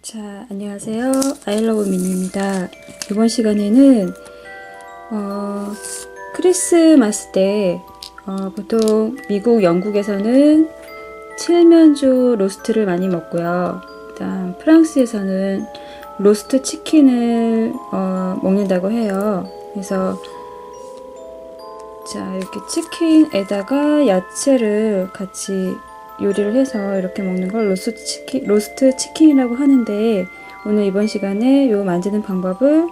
자, 안녕하세요. 아이러브 미니입니다. 이번 시간에는 크리스마스 때 보통 미국, 영국에서는 칠면조 로스트를 많이 먹고요. 그다음 프랑스에서는 로스트 치킨을 먹는다고 해요. 그래서 자, 이렇게 치킨에다가 야채를 같이 요리를 해서 이렇게 먹는 걸 로스트 치킨이라고 하는데, 오늘 이번 시간에 요 만드는 방법을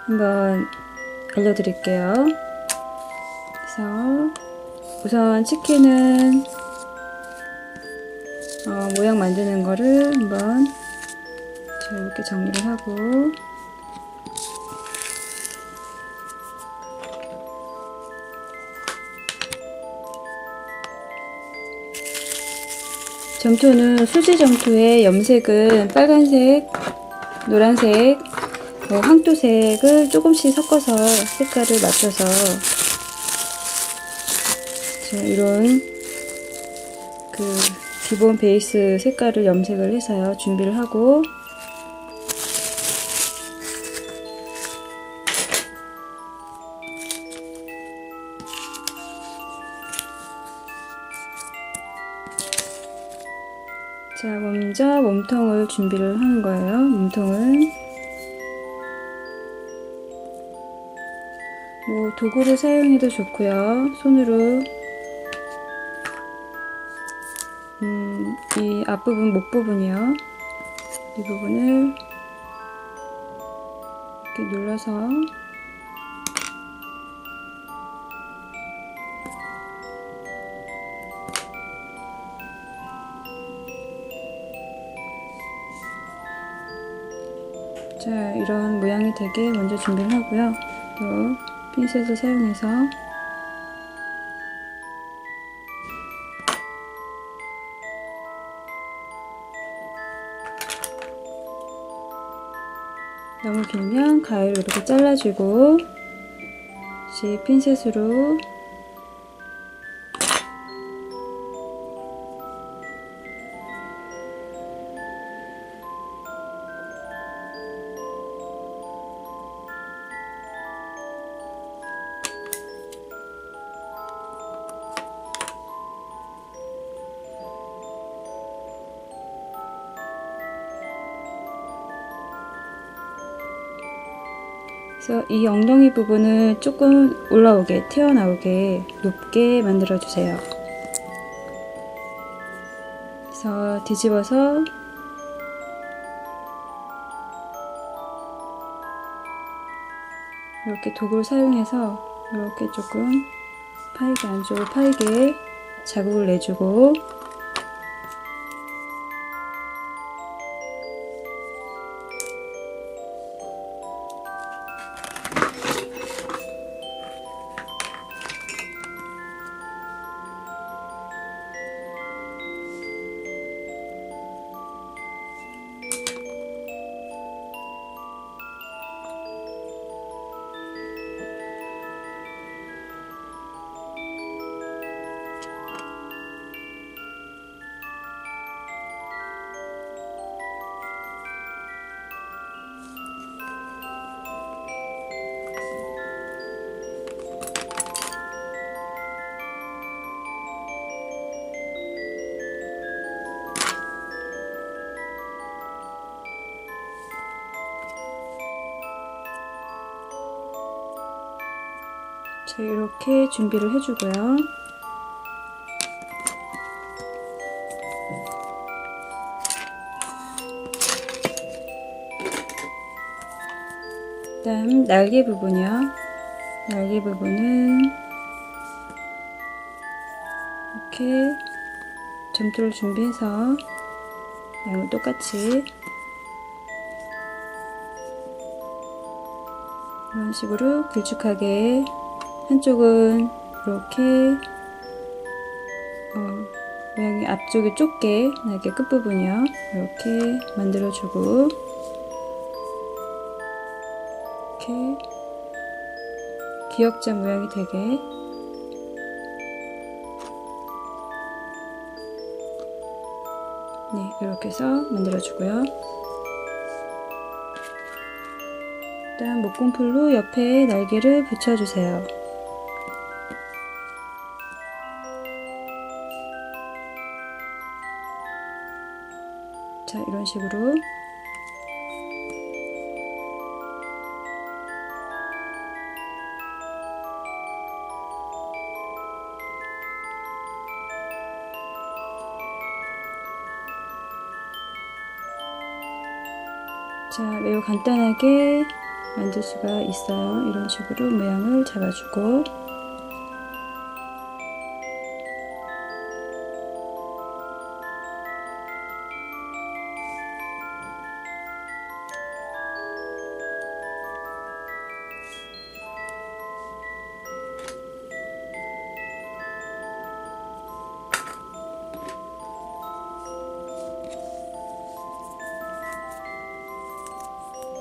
한번 알려드릴게요. 그래서 우선 치킨은 모양 만드는 거를 한번 이렇게 정리를 하고, 점토는 수지 점토의 염색은 빨간색, 노란색, 황토색을 조금씩 섞어서 색깔을 맞춰서 이런 기본 베이스 색깔을 염색을 해서요 준비를 하고, 자, 먼저 몸통을 준비를 하는 거예요. 몸통은 도구를 사용해도 좋고요. 손으로 이 앞부분, 목 부분이요. 이 부분을 이렇게 눌러서 자, 이런 모양이 되게 먼저 준비를 하고요. 또 핀셋을 사용해서 너무 길면 가위로 이렇게 잘라주고, 다시 핀셋으로 그래서 이 엉덩이 부분을 조금 올라오게, 튀어나오게 높게 만들어 주세요. 그래서 뒤집어서 이렇게 도구를 사용해서 이렇게 조금 파이게, 안쪽으로 파이게 자국을 내주고, 자, 이렇게 준비를 해주고요. 그다음 날개 부분이요. 날개 부분은 이렇게 점토를 준비해서 양을 똑같이 이런 식으로 길쭉하게, 한쪽은 이렇게 모양이 앞쪽이 좁게 날개 끝부분이요. 이렇게 만들어주고, 이렇게 기역자 모양이 되게 이렇게 해서 만들어주고요. 일단 목공풀로 옆에 날개를 붙여주세요. 자, 이런 식으로. 자, 매우 간단하게 만들 수가 있어요. 이런 식으로 모양을 잡아주고,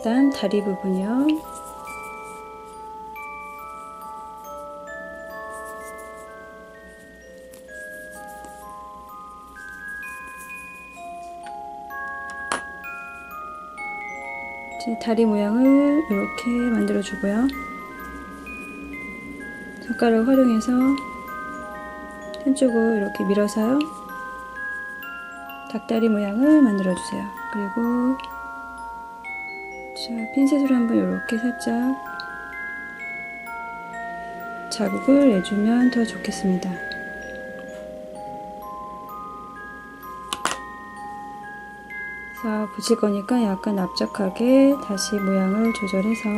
일단 다리 부분이요. 이제 다리 모양을 이렇게 만들어 주고요. 손가락을 활용해서 한쪽으로 이렇게 밀어서요. 닭다리 모양을 만들어 주세요. 그리고 자, 핀셋으로 한번 이렇게 살짝 자국을 내주면 더 좋겠습니다. 자, 붙일 거니까 약간 납작하게 다시 모양을 조절해서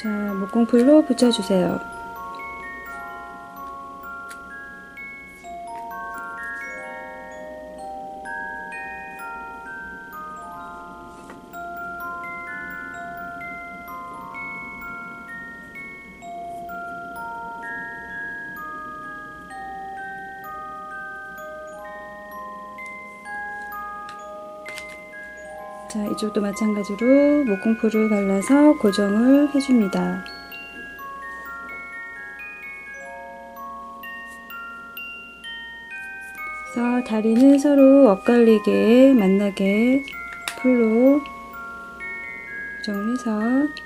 자, 목공풀로 붙여주세요. 자, 이쪽도 마찬가지로 목공풀을 발라서 고정을 해줍니다. 그래서 다리는 서로 엇갈리게 만나게 풀로 고정을 해서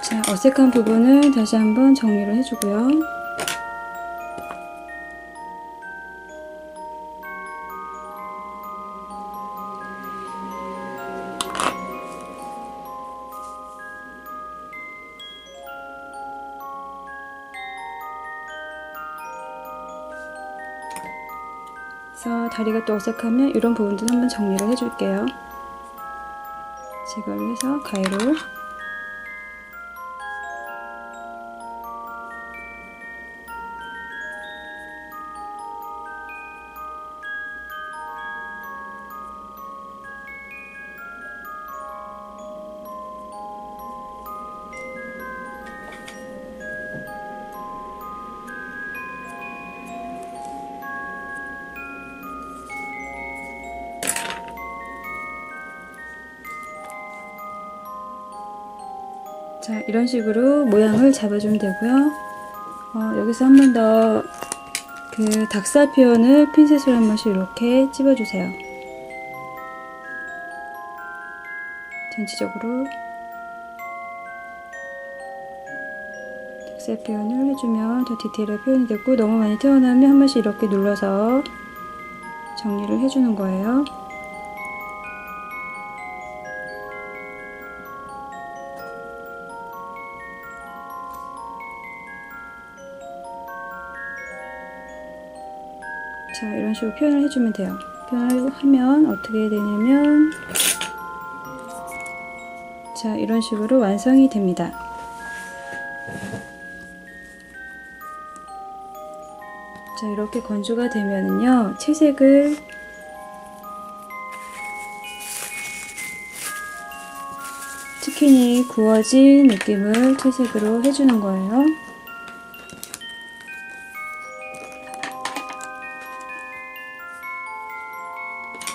자, 어색한 부분을 다시 한번 정리를 해주고요. 그래서 다리가 또 어색하면 이런 부분도 한번 정리를 해줄게요. 제거를 해서 가위로 자, 이런 식으로 모양을 잡아주면 되고요. 여기서 한 번 더 그 닭살 표현을 핀셋으로 한 번씩 이렇게 찝어주세요. 전체적으로 닭살 표현을 해주면 더 디테일하게 표현이 되고, 너무 많이 튀어나오면 한 번씩 이렇게 눌러서 정리를 해주는 거예요. 자, 이런 식으로 표현을 해주면 돼요. 표현을 하면 어떻게 되냐면, 자, 이런 식으로 완성이 됩니다. 자, 이렇게 건조가 되면은요, 채색을 치킨이 구워진 느낌을 채색으로 해주는 거예요.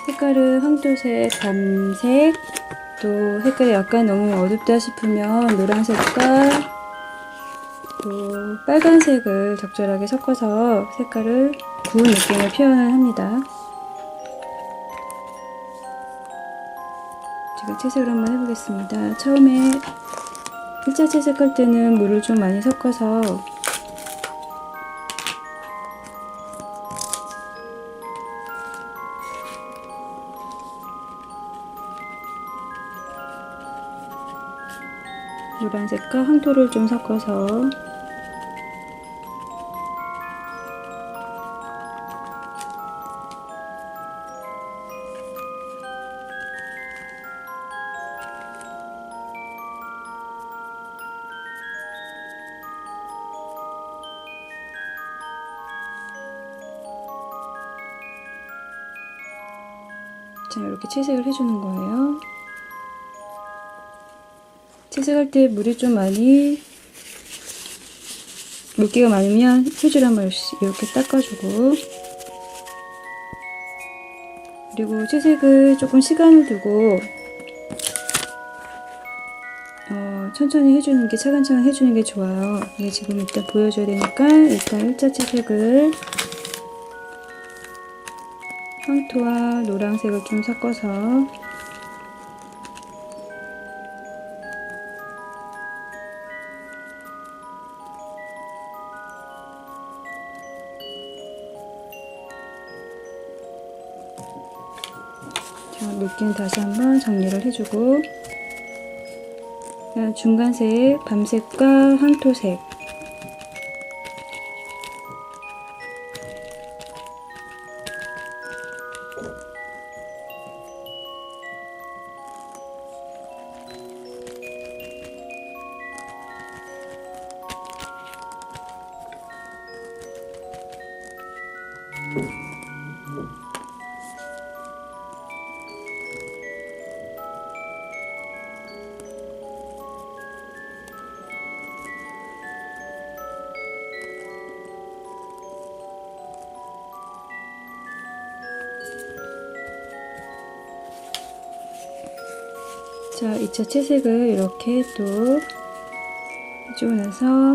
색깔은 황토색, 밤색, 또 색깔이 약간 너무 어둡다 싶으면 노란색과 또 빨간색을 적절하게 섞어서 색깔을 구운 느낌을 표현을 합니다. 제가 채색을 한번 해보겠습니다. 처음에 1차 채색할 때는 물을 좀 많이 섞어서 노란색과 황토를 좀 섞어서 자, 이렇게 채색을 해주는 거예요. 채색할 때 물이 좀 많이 물기가 많으면 휴지로 한번 이렇게 닦아주고, 그리고 채색을 조금 시간을 두고 천천히 해주는 게, 차근차근 해주는 게 좋아요. 이게 지금 일단 보여줘야 되니까 일단 1차 채색을 황토와 노란색을 좀 섞어서 자, 물기는 다시 한번 정리를 해주고, 중간색 밤색과 황토색, 자, 2차 채색을 이렇게 또 해주고 나서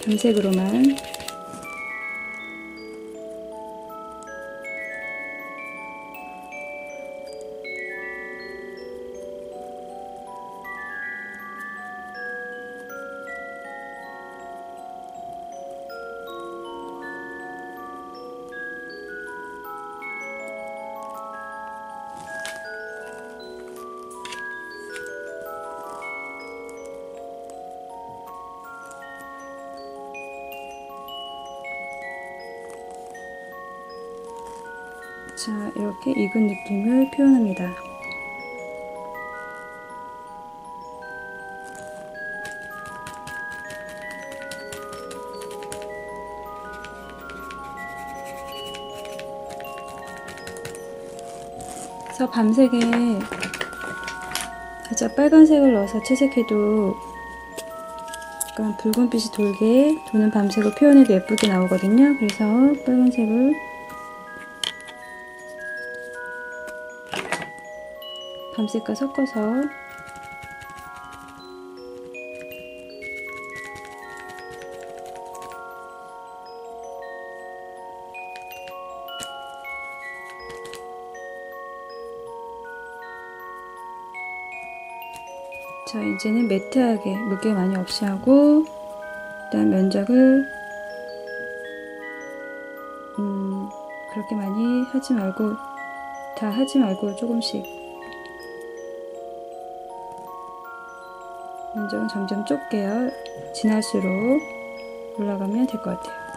밤색으로만 자, 이렇게 익은 느낌을 표현합니다. 그래서 밤색에 살짝 빨간색을 넣어서 채색해도 약간 붉은빛이 돌게 도는 밤색을 표현해도 예쁘게 나오거든요. 그래서 빨간색을 밤색과 섞어서 자, 이제는 매트하게 물기 많이 없이 하고, 일단 면적을 그렇게 많이 하지 말고, 다 하지 말고 조금씩 면적은 점점 좁게요. 지날수록 올라가면 될 것 같아요.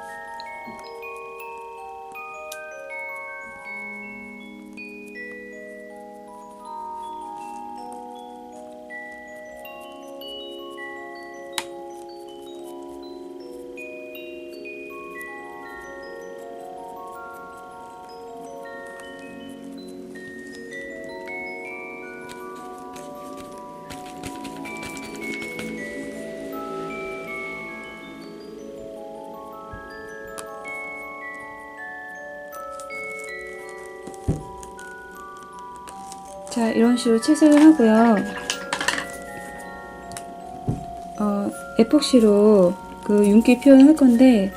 자, 이런 식으로 채색을 하고요. 에폭시로 그 윤기 표현을 할 건데,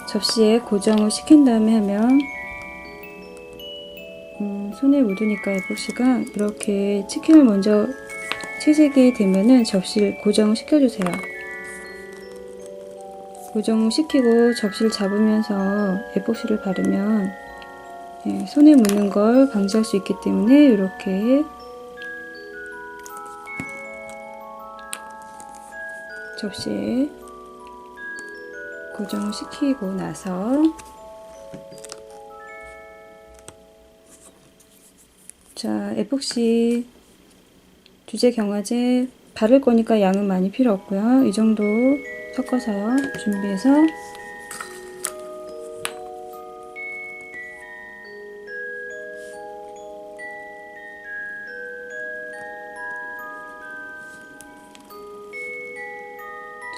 접시에 고정을 시킨 다음에 하면, 손에 묻으니까 에폭시가 이렇게 치킨을 먼저 채색이 되면은 접시를 고정을 시켜주세요. 고정시키고 접시를 잡으면서 에폭시를 바르면 손에 묻는 걸 방지할 수 있기 때문에 이렇게 접시에 고정시키고 나서 자, 에폭시 주제 경화제 바를 거니까 양은 많이 필요 없고요. 이 정도 섞어서요. 준비해서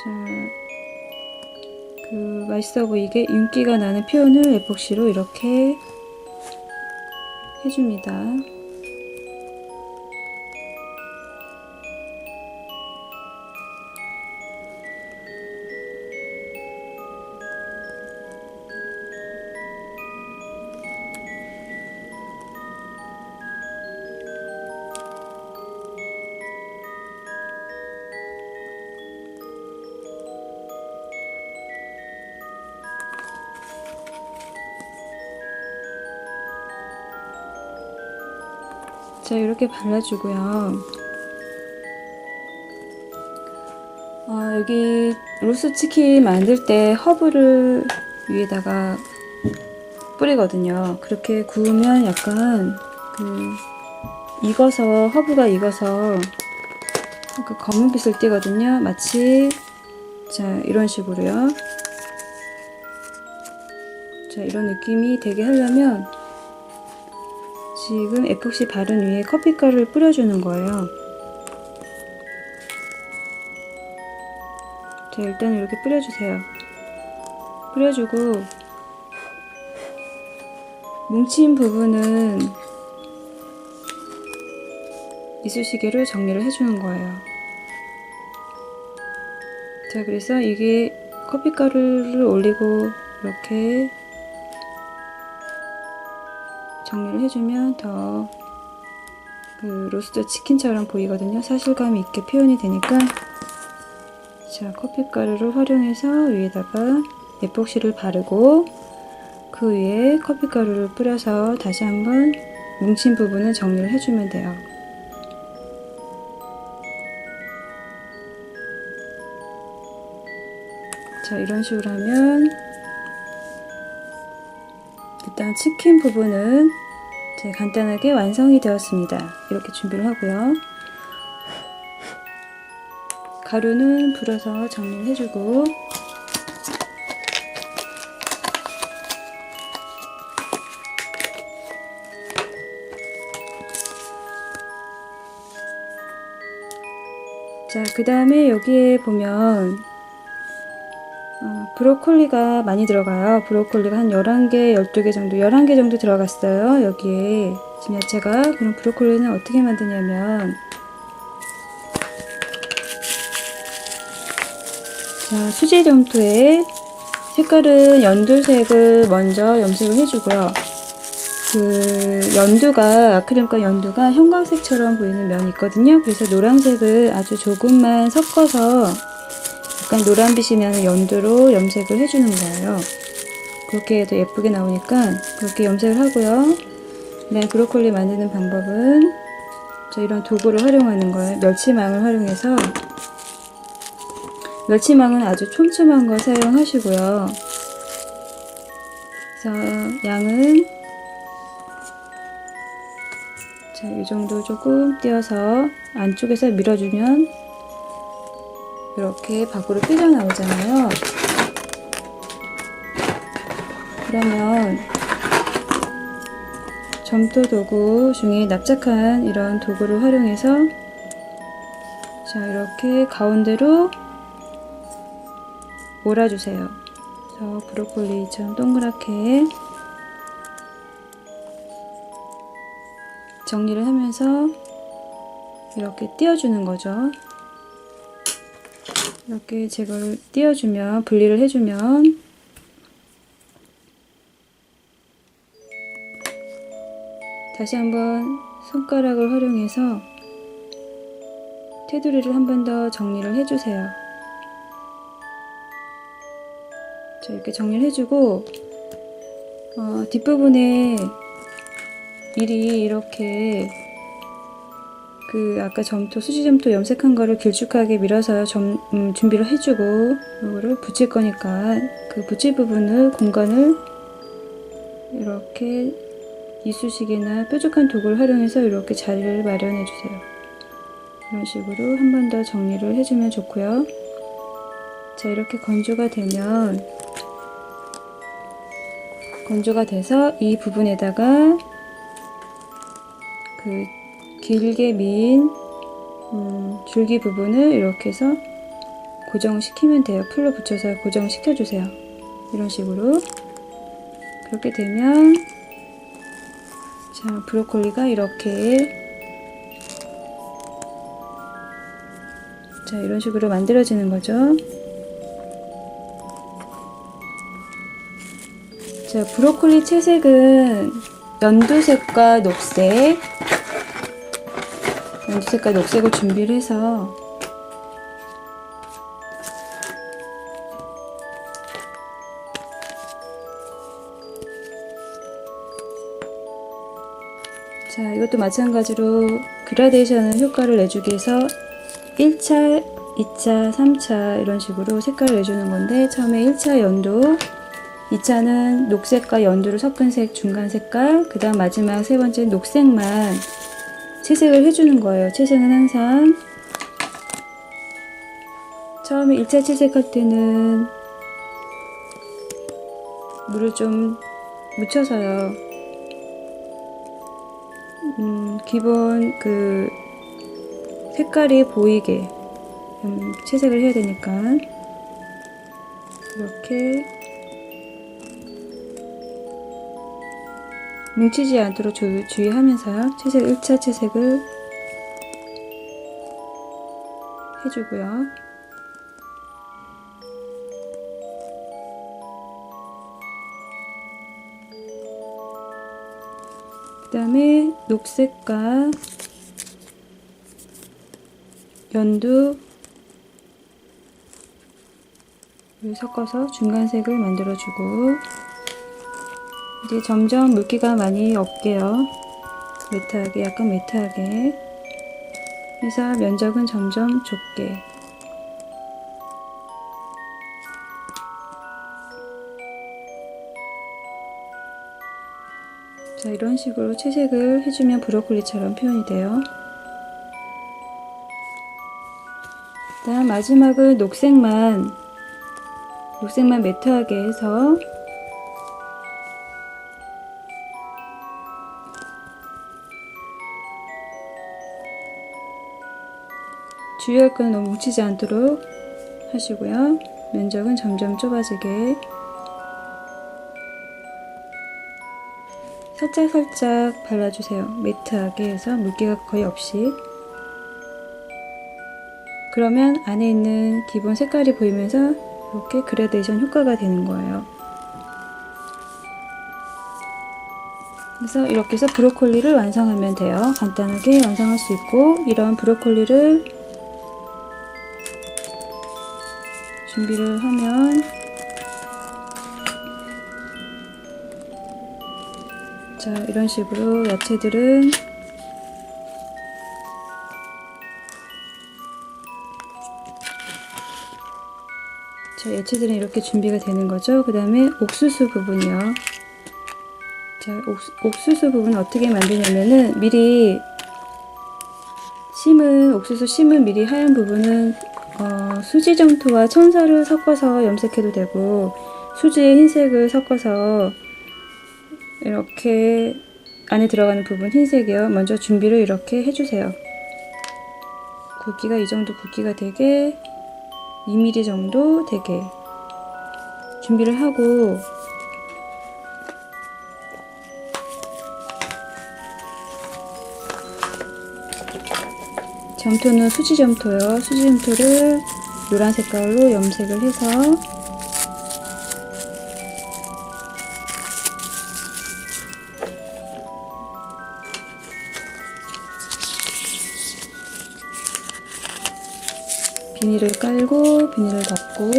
자, 그 맛있어 보이게 윤기가 나는 표현을 에폭시로 이렇게 해줍니다. 자, 이렇게 발라주고요. 여기 로스치킨 만들 때 허브를 위에다가 뿌리거든요. 그렇게 구우면 약간 익어서 허브가 익어서 그 검은빛을 띠거든요. 마치 자, 이런 식으로요. 자, 이런 느낌이 되게 하려면 지금 에폭시 바른 위에 커피가루를 뿌려주는 거예요. 자, 일단 이렇게 뿌려주세요. 뿌려주고 뭉친 부분은 이쑤시개로 정리를 해주는 거예요. 자, 그래서 이게 커피가루를 올리고 이렇게 정리를 해주면 더 그 로스트 치킨처럼 보이거든요. 사실감 있게 표현이 되니까. 자, 커피가루를 활용해서 위에다가 에폭시를 바르고 그 위에 커피가루를 뿌려서 다시 한번 뭉친 부분을 정리를 해주면 돼요. 자, 이런 식으로 하면 일단 치킨 부분은 간단하게 완성이 되었습니다. 이렇게 준비를 하고요. 가루는 불어서 정리를 해주고 자, 그 다음에 여기에 보면 브로콜리가 많이 들어가요. 브로콜리가 한 11개, 12개 정도, 11개 정도 들어갔어요. 여기에 지금 야채가. 그럼 브로콜리는 어떻게 만드냐면 자, 수지 점토에 색깔은 연두색을 먼저 염색을 해주고요. 그 연두가 아크릴과 연두가 형광색처럼 보이는 면이 있거든요. 그래서 노란색을 아주 조금만 섞어서 약간 노란빛이 나는 연두로 염색을 해주는 거예요. 그렇게 해도 예쁘게 나오니까 그렇게 염색을 하고요. 네, 브로콜리 만드는 방법은 이런 도구를 활용하는 거예요. 멸치망을 활용해서 멸치망은 아주 촘촘한 거 사용하시고요. 그래서 양은 자, 이 정도 조금 띄어서 안쪽에서 밀어주면 이렇게 밖으로 삐져나오잖아요. 그러면 점토 도구 중에 납작한 이런 도구를 활용해서 자, 이렇게 가운데로 몰아주세요. 그래서 브로콜리처럼 동그랗게 정리를 하면서 이렇게 띄워주는 거죠. 이렇게 제거를 띄워주면, 분리를 해주면 다시 한번 손가락을 활용해서 테두리를 한 번 더 정리를 해주세요. 자, 이렇게 정리를 해주고 뒷부분에 미리 이렇게 아까 점토, 수지점토 염색한 거를 길쭉하게 밀어서 준비를 해주고, 이거를 붙일 거니까 그 붙일 부분을, 공간을 이렇게 이쑤시개나 뾰족한 도구를 활용해서 이렇게 자리를 마련해 주세요. 이런 식으로 한 번 더 정리를 해주면 좋고요. 자, 이렇게 건조가 돼서 이 부분에다가 길게 민 줄기 부분을 이렇게 해서 고정시키면 돼요. 풀로 붙여서 고정시켜주세요. 이런 식으로. 그렇게 되면 자, 브로콜리가 이렇게 자, 이런 식으로 만들어지는 거죠. 자, 브로콜리 채색은 연두색과 녹색을 준비를 해서 자, 이것도 마찬가지로 그라데이션 효과를 내주기 위해서 1차, 2차, 3차 이런 식으로 색깔을 내주는 건데, 처음에 1차 연두, 2차는 녹색과 연두를 섞은 색 중간 색깔, 그 다음 마지막 세 번째 녹색만 채색을 해주는 거예요. 채색은 항상 처음에 1차 채색할 때는 물을 좀 묻혀서요. 기본 색깔이 보이게 채색을 해야 되니까 이렇게 뭉치지 않도록 주의하면서 1차 채색을 해주고요. 그 다음에 녹색과 연두 섞어서 중간색을 만들어주고, 이제 점점 물기가 많이 없게요. 약간 매트하게 해서 면적은 점점 좁게. 자, 이런 식으로 채색을 해주면 브로콜리처럼 표현이 돼요. 다음 마지막은 녹색만 매트하게 해서 주의할 건 너무 묻히지 않도록 하시고요. 면적은 점점 좁아지게 살짝 발라주세요. 매트하게 해서 물기가 거의 없이. 그러면 안에 있는 기본 색깔이 보이면서 이렇게 그라데이션 효과가 되는 거예요. 그래서 이렇게 해서 브로콜리를 완성하면 돼요. 간단하게 완성할 수 있고, 이런 브로콜리를 준비를 하면 자, 이런 식으로 야채들은 이렇게 준비가 되는 거죠. 그 다음에 옥수수 부분이요. 자, 옥수수 부분 어떻게 만드냐면은 미리 옥수수 심은 미리 하얀 부분은 수지점토와 천사를 섞어서 염색해도 되고, 수지에 흰색을 섞어서 이렇게 안에 들어가는 부분 흰색이요. 먼저 준비를 이렇게 해주세요. 굵기가 이 정도 굵기가 되게 2mm 정도 되게 준비를 하고, 점토는 수지 점토요. 수지 점토를 노란 색깔로 염색을 해서 비닐을 깔고 비닐을 덮고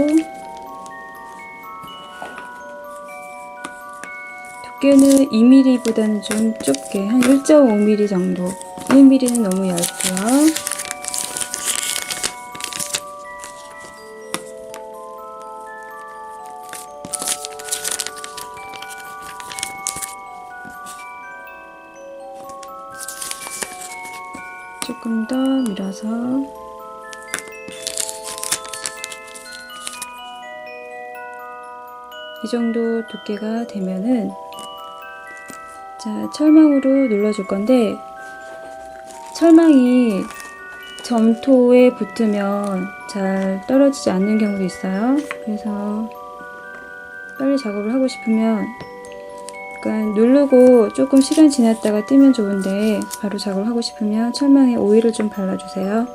두께는 2mm보다는 좀 좁게 한 1.5mm 정도. 1mm는 너무 얇고요. 조금 더 밀어서 이 정도 두께가 되면은 자, 철망으로 눌러줄 건데 철망이 점토에 붙으면 잘 떨어지지 않는 경우도 있어요. 그래서 빨리 작업을 하고 싶으면 약간 누르고 조금 시간 지났다가 뜨면 좋은데 바로 작업을 하고 싶으면 철망에 오일을 좀 발라주세요.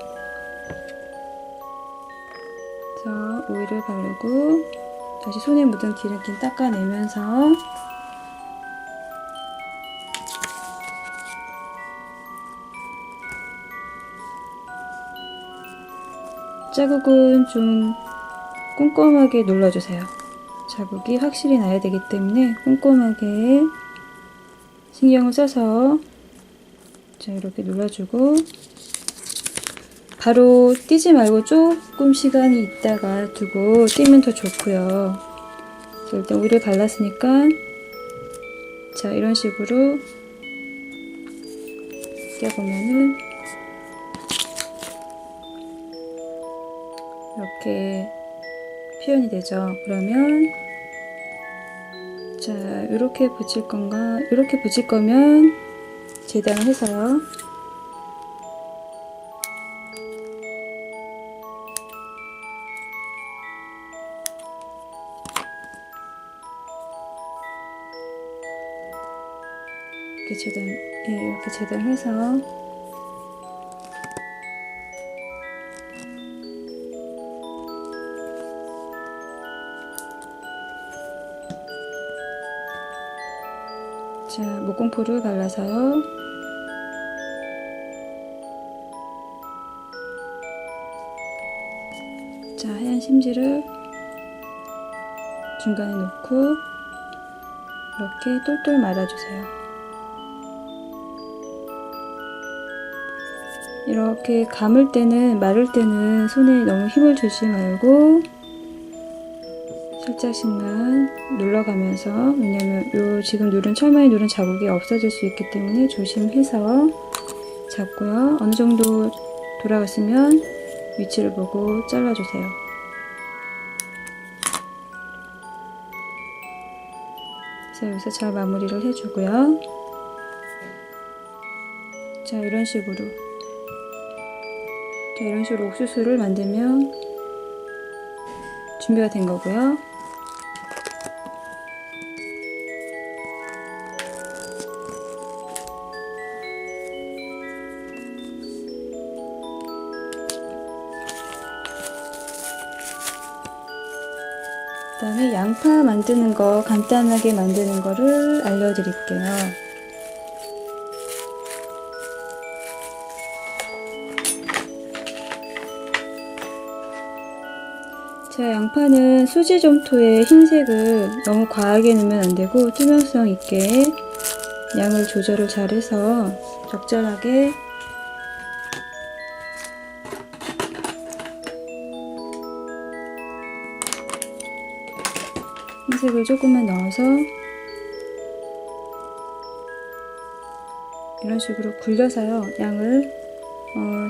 그래서 오일을 바르고 다시 손에 묻은 기름기 닦아내면서 자국은 좀 꼼꼼하게 눌러주세요. 자국이 확실히 나야 되기 때문에 꼼꼼하게 신경을 써서 자 이렇게 눌러주고 바로 띄지 말고 조금 시간이 있다가 두고 띄면 더 좋고요. 자, 일단 오일을 발랐으니까 자 이런 식으로 띄어보면은 이렇게 표현이 되죠. 그러면 자 이렇게 붙일 건가 이렇게 붙일 거면 재단을 해서요. 이렇게 재단 이렇게 재단해서 자, 목공포를 발라서요. 자, 하얀 심지를 중간에 놓고 이렇게 똘똘 말아주세요. 이렇게 감을 때는 마를 때는 손에 너무 힘을 주지 말고 살짝씩만 눌러가면서 왜냐면 요 지금 누른 철망에 누른 자국이 없어질 수 있기 때문에 조심해서 잡고요. 어느 정도 돌아갔으면 위치를 보고 잘라주세요. 자 여기서 잘 마무리를 해주고요. 자 이런 식으로 자 이런 식으로 옥수수를 만들면 준비가 된 거고요. 그 다음에 양파 만드는 거 간단하게 만드는 거를 알려드릴게요. 자, 양파는 수지 점토에 흰색을 너무 과하게 넣으면 안되고 투명성 있게 양을 조절을 잘해서 적절하게 흰색을 조금만 넣어서 이런 식으로 굴려서요 양을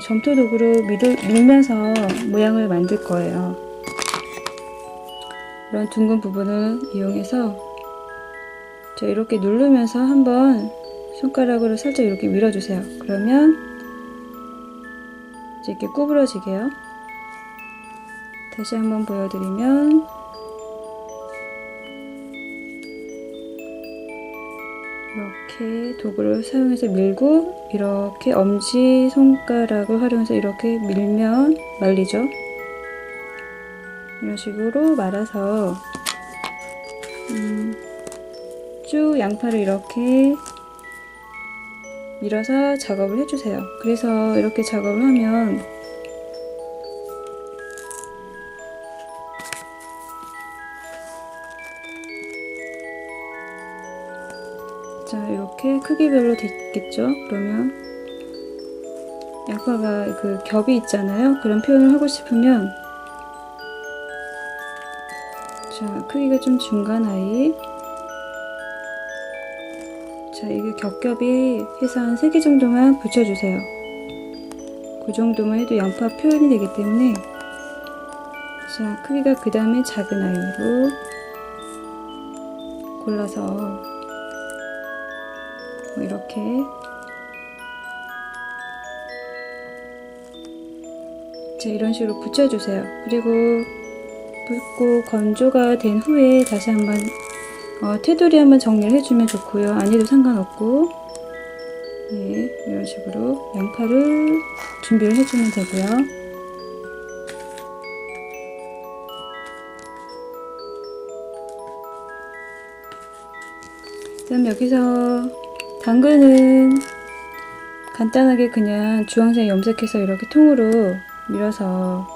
점토 도구로 밀면서 모양을 만들 거예요. 이런 둥근 부분을 이용해서 자 이렇게 누르면서 한번 손가락으로 살짝 이렇게 밀어주세요. 그러면 이제 이렇게 구부러지게요. 다시 한번 보여드리면 이렇게 이렇게 도구를 사용해서 밀고 이렇게 엄지 손가락을 활용해서 이렇게 밀면 말리죠. 이런 식으로 말아서 쭉 양파를 이렇게 밀어서 작업을 해주세요. 그래서 이렇게 작업을 하면 자, 이렇게 크기별로 됐겠죠? 그러면 양파가 그 겹이 있잖아요. 그런 표현을 하고 싶으면 자, 크기가 좀 중간 아이. 자, 이게 겹겹이 해서 한 3개 정도만 붙여주세요. 그 정도만 해도 양파 표현이 되기 때문에 자, 크기가 그 다음에 작은 아이로 골라서 이렇게 자, 이런 식으로 붙여주세요. 그리고 붓고 건조가 된 후에 다시 한번 테두리 한번 정리를 해주면 좋고요. 아니도 상관없고 네, 이런 식으로 양파를 준비를 해주면 되고요. 그다음 여기서 당근은 간단하게 그냥 주황색 염색해서 이렇게 통으로 밀어서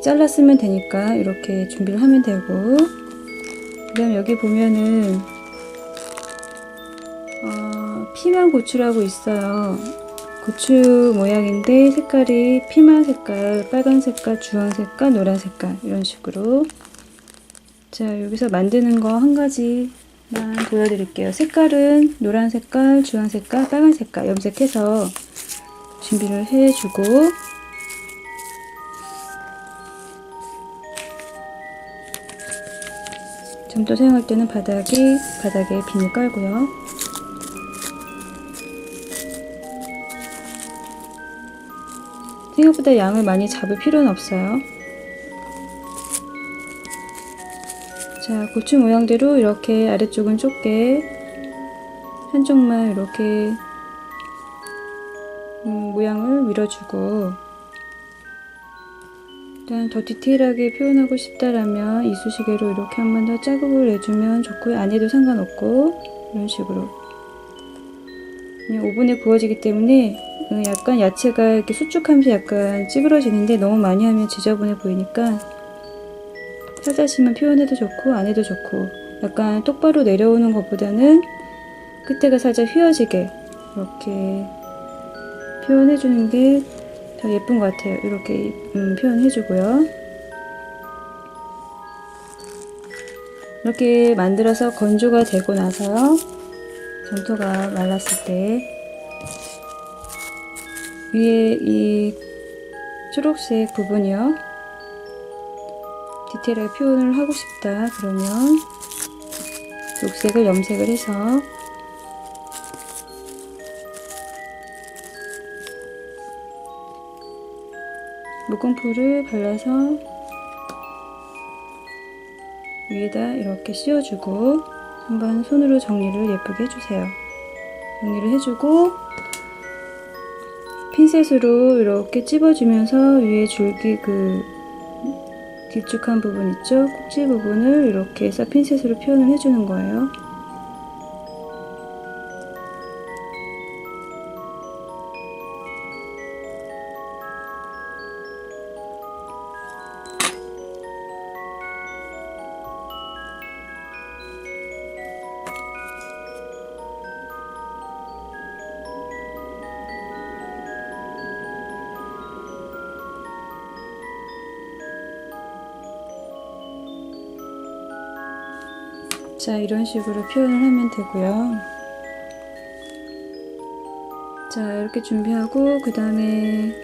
잘라 쓰면 되니까 이렇게 준비를 하면 되고, 그 다음 여기 보면은 피망 고추라고 있어요. 고추 모양인데 색깔이 피망 색깔, 빨간 색깔, 주황 색깔, 노란 색깔 이런 식으로. 자, 여기서 만드는 거 한 가지만 보여드릴게요. 색깔은 노란 색깔, 주황 색깔, 빨간 색깔 염색해서 준비를 해주고, 점토 사용할 때는 바닥에 비닐 깔고요. 생각보다 양을 많이 잡을 필요는 없어요. 자, 고추 모양대로 이렇게 아래쪽은 좁게 한쪽만 이렇게 모양을 밀어주고, 일단 더 디테일하게 표현하고 싶다라면 이쑤시개로 이렇게 한 번 더 자국을 내주면 좋고요. 안 해도 상관없고, 이런 식으로 그냥 오븐에 구워지기 때문에 약간 야채가 이렇게 수축하면서 약간 찌그러지는데 너무 많이 하면 지저분해 보이니까 살짝씩만 표현해도 좋고 안 해도 좋고, 약간 똑바로 내려오는 것보다는 끝에가 살짝 휘어지게 이렇게 표현해주는 게 더 예쁜 것 같아요. 이렇게 표현해주고요. 이렇게 만들어서 건조가 되고 나서요, 점토가 말랐을 때 위에 이 초록색 부분이요, 디테일하게 표현을 하고 싶다 그러면 녹색을 염색을 해서 물광풀을 발라서 위에다 이렇게 씌워주고 한번 손으로 정리를 예쁘게 해주세요. 정리를 해주고 핀셋으로 이렇게 찝어주면서 위에 줄기 그 길쭉한 부분 있죠? 꼭지 부분을 이렇게 해서 핀셋으로 표현을 해주는 거예요. 자, 이런 식으로 표현을 하면 되고요. 자, 이렇게 준비하고 그 다음에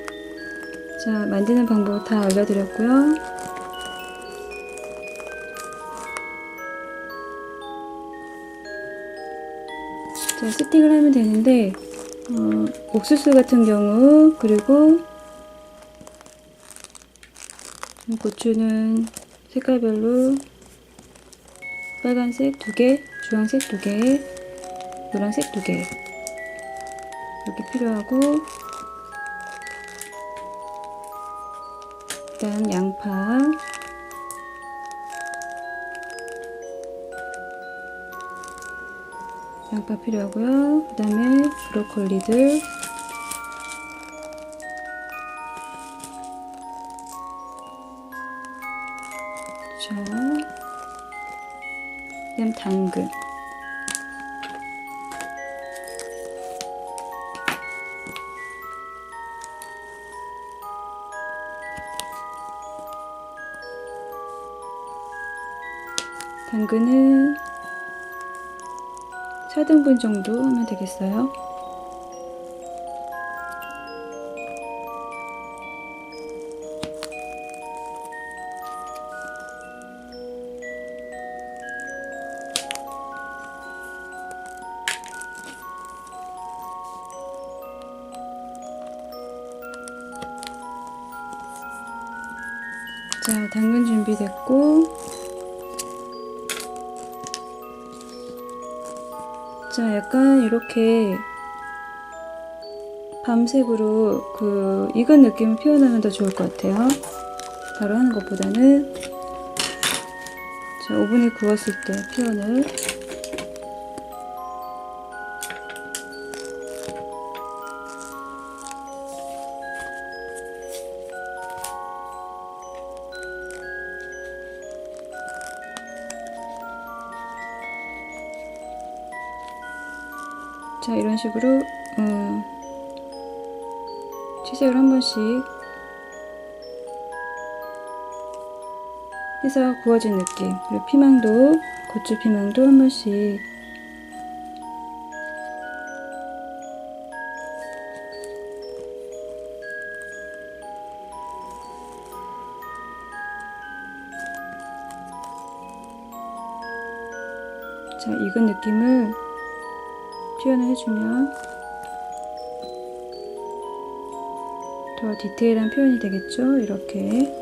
자, 만드는 방법 다 알려드렸고요. 자, 세팅을 하면 되는데 옥수수 같은 경우, 그리고 고추는 색깔별로 빨간색 2개, 주황색 2개, 노란색 2개 이렇게 필요하고, 그다음 양파, 필요하고요. 그 다음에 브로콜리들, 자, 그다음 당근, 당근은 4등분 정도 하면 되겠어요. 자, 당근 준비됐고, 자, 약간 이렇게 밤색으로 익은 느낌을 표현하면 더 좋을 것 같아요. 바로 하는 것보다는. 자, 오븐에 구웠을 때 표현을. 자, 이런 식으로 채색을 한 번씩 해서 구워진 느낌. 그리고 피망도, 고추 피망도 한 번씩. 자, 익은 느낌을 표현을 해주면 더 디테일한 표현이 되겠죠? 이렇게.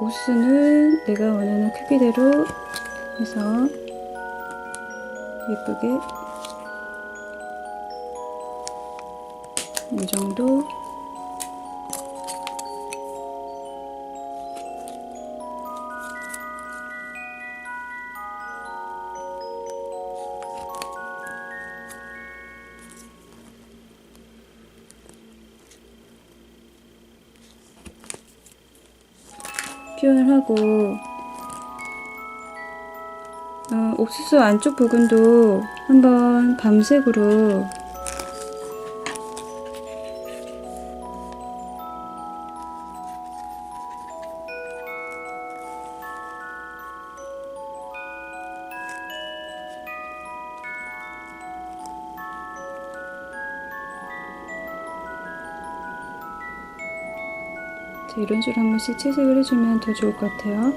오스는 내가 원하는 크기대로 해서 예쁘게 이 정도. 표현을 하고, 옥수수 안쪽 부분도 한번 밤색으로 이런 식으로 한 번씩 채색을 해주면 더 좋을 것 같아요.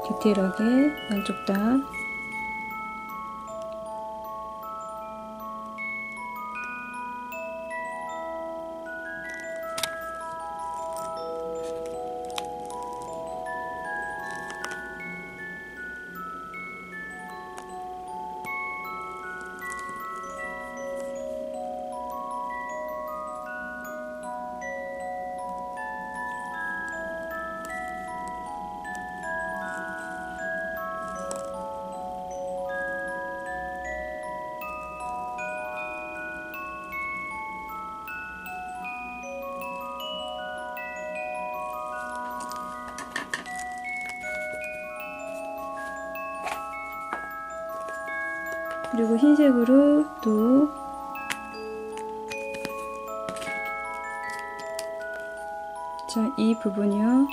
디테일하게 양쪽 다. 그리고 흰색으로 또 자, 이 부분이요.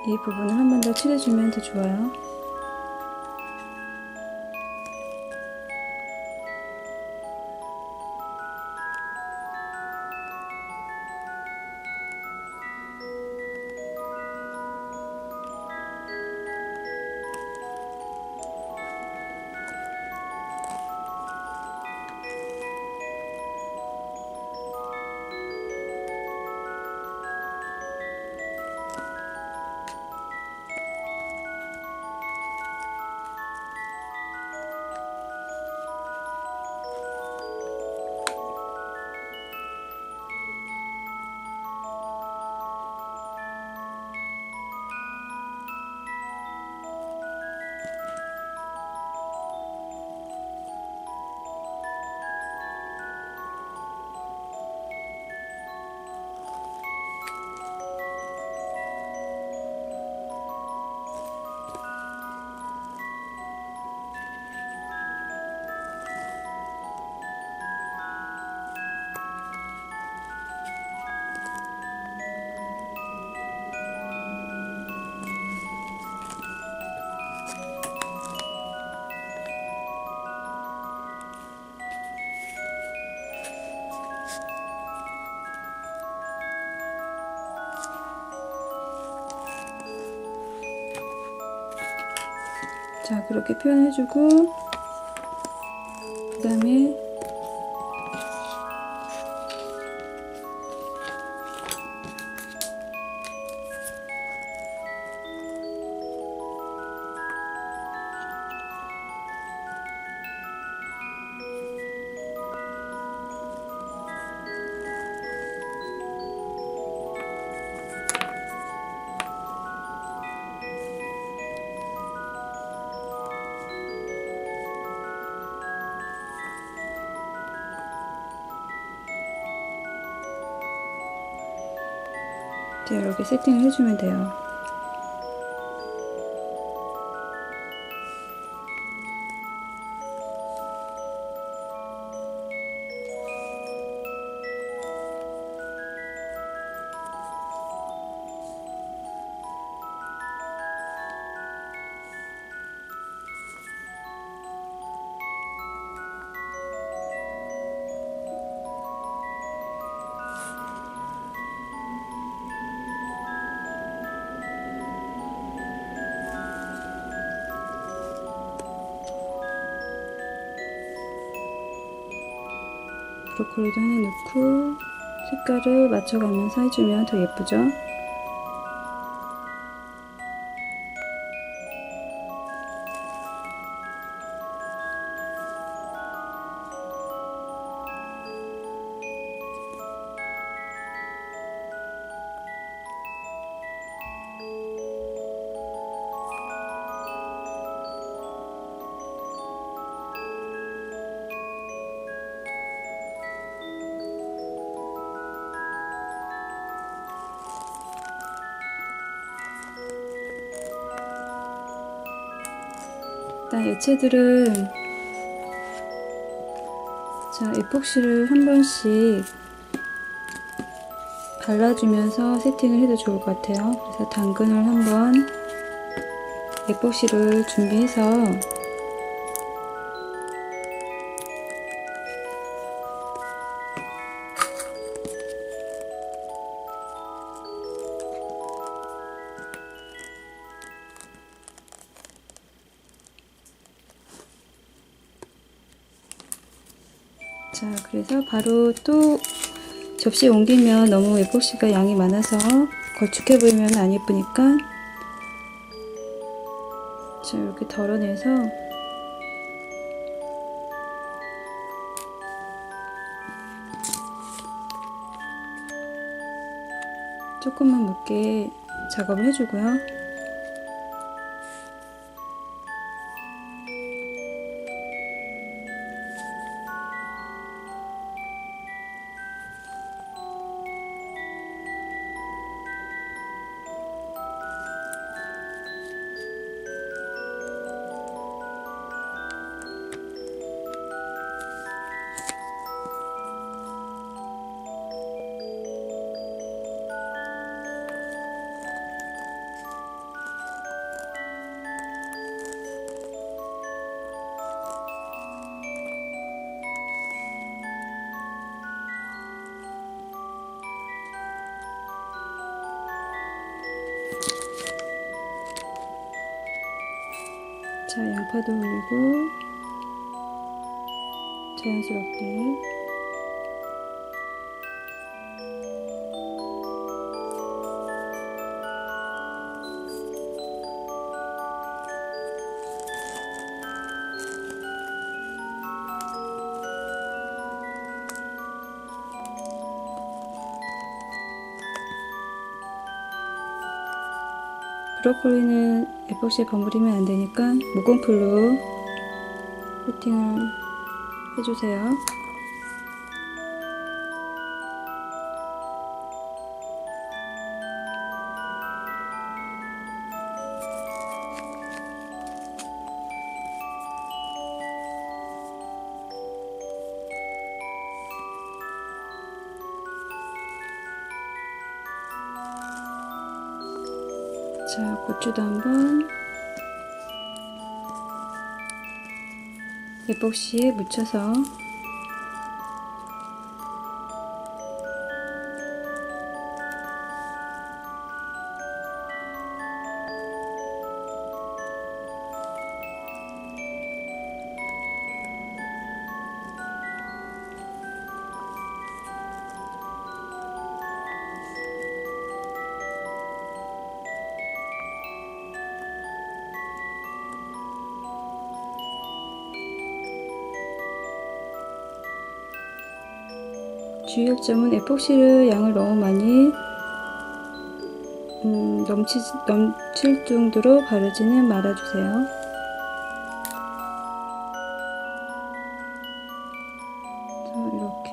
이 부분을 한 번 더 칠해주면 더 좋아요. 자, 그렇게 표현해주고, 그 다음에 이렇게 세팅을 해주면 돼요. 브로콜리도 하나 넣고 색깔을 맞춰가면서 해주면 더 예쁘죠? 일단 야채들은 자, 에폭시를 한 번씩 발라주면서 세팅을 해도 좋을 것 같아요. 그래서 당근을 한번 에폭시를 준비해서 자, 그래서 바로 또 접시에 옮기면 너무 에폭시가 양이 많아서 걸쭉해 보이면 안 예쁘니까 자, 이렇게 덜어내서 조금만 묻게 작업을 해주고요. 자, 양파도 올리고 자연스럽게 브로콜리는 에폭시에 버무리면 안 되니까 무공풀로 세팅을 해주세요. 자, 고추도 한번 에폭시에 묻혀서 주의할 점은 에폭시를 양을 너무 많이 넘칠 정도로 바르지는 말아주세요. 이렇게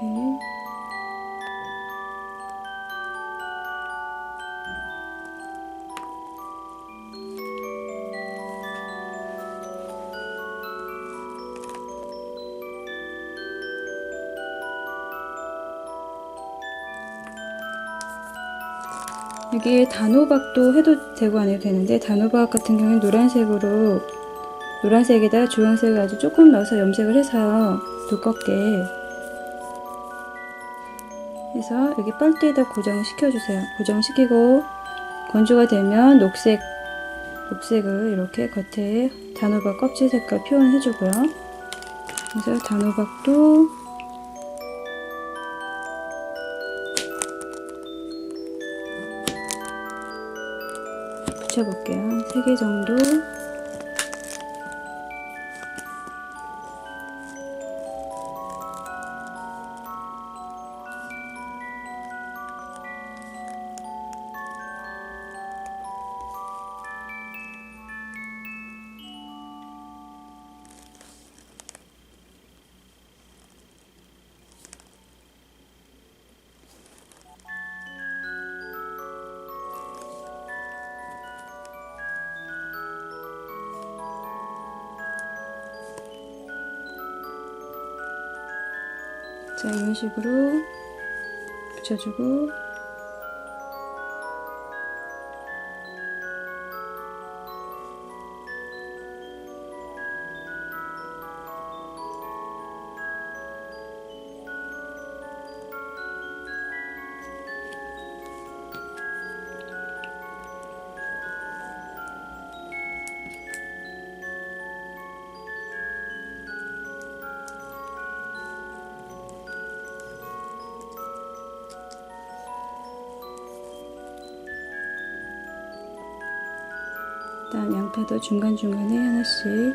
여기에 단호박도 해도 되고 안 해도 되는데, 단호박 같은 경우는 노란색에다 주황색을 아주 조금 넣어서 염색을 해서 두껍게 해서 여기 빨대에다 고정시켜주세요. 고정시키고 건조가 되면 녹색을 이렇게 겉에 단호박 껍질 색깔 표현해주고요. 그래서 단호박도 붙여볼게요. 한 3개 정도. 자, 이런 식으로 붙여주고, 그다음 양파도 중간중간에 하나씩.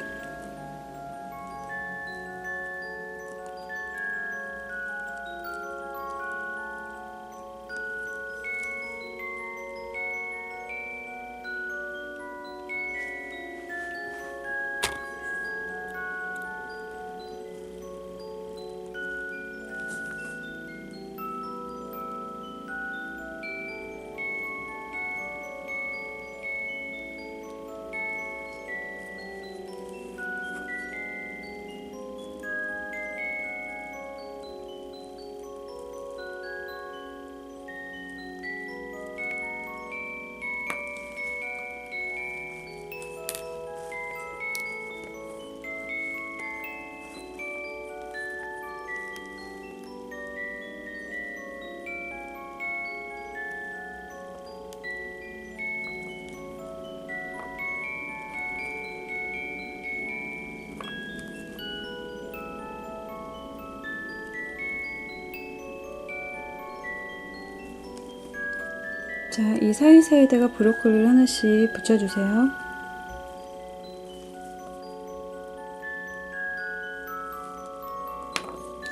자, 이 사이사이에다가 브로콜리를 하나씩 붙여주세요.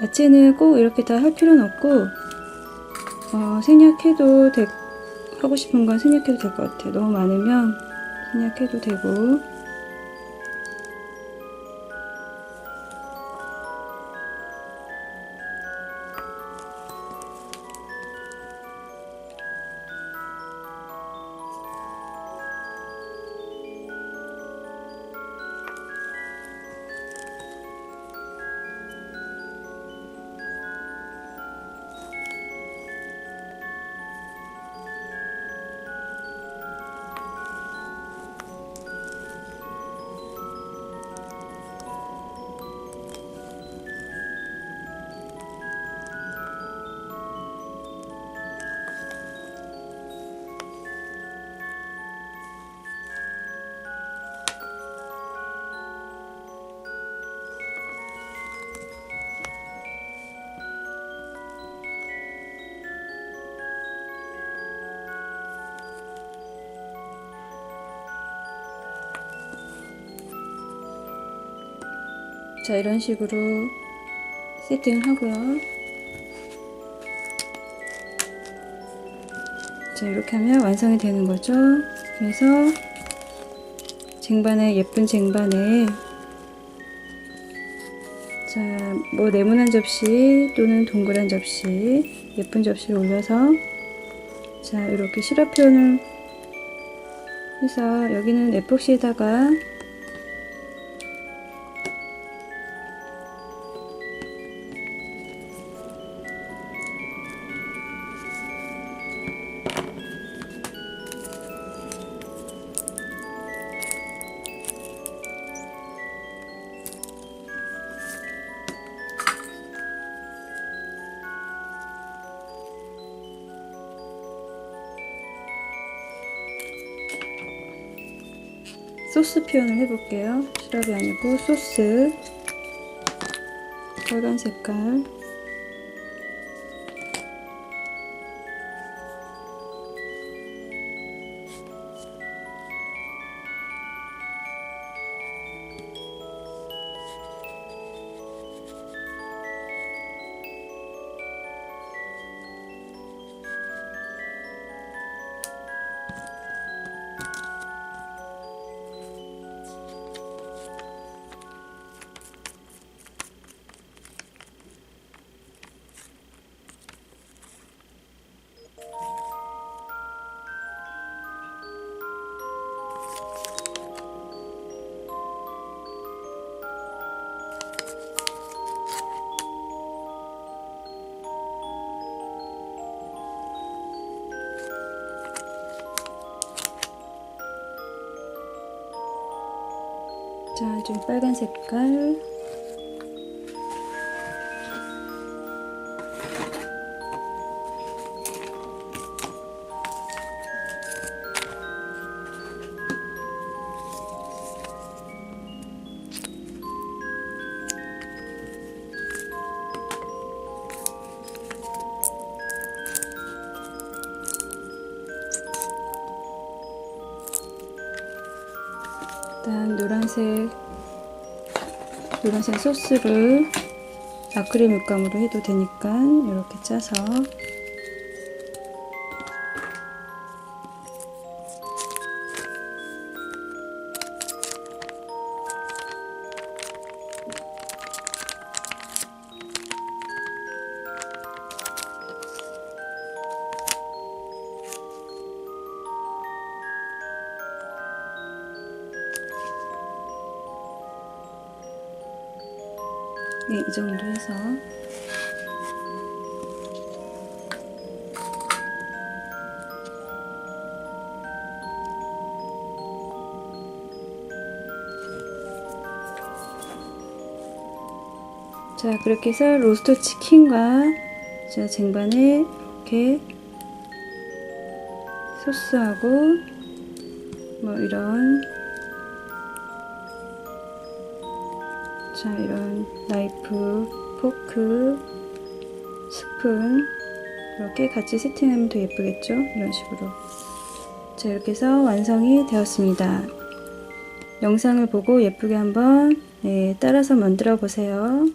야채는 꼭 이렇게 다 할 필요는 없고, 하고 싶은 건 생략해도 될 것 같아요. 너무 많으면 생략해도 되고. 자, 이런 식으로 세팅을 하고요. 자, 이렇게 하면 완성이 되는 거죠. 그래서 쟁반에, 예쁜 쟁반에, 자, 뭐 네모난 접시 또는 동그란 접시, 예쁜 접시를 올려서, 자, 이렇게 시럽 표현을 해서 여기는 에폭시에다가 소스 표현을 해볼게요. 시럽이 아니고 소스, 빨간 색깔. 자, 좀 빨간 색깔. 일단 노란색 소스를 아크릴 물감으로 해도 되니까 이렇게 짜서, 네, 이 정도 해서 자, 그렇게 해서 로스트 치킨과 자, 쟁반에 이렇게 소스하고 뭐 이런, 자, 이런 나이프, 포크, 스푼 이렇게 같이 세팅하면 더 예쁘겠죠? 이런 식으로. 자, 이렇게 해서 완성이 되었습니다. 영상을 보고 예쁘게 한번 따라서 만들어 보세요.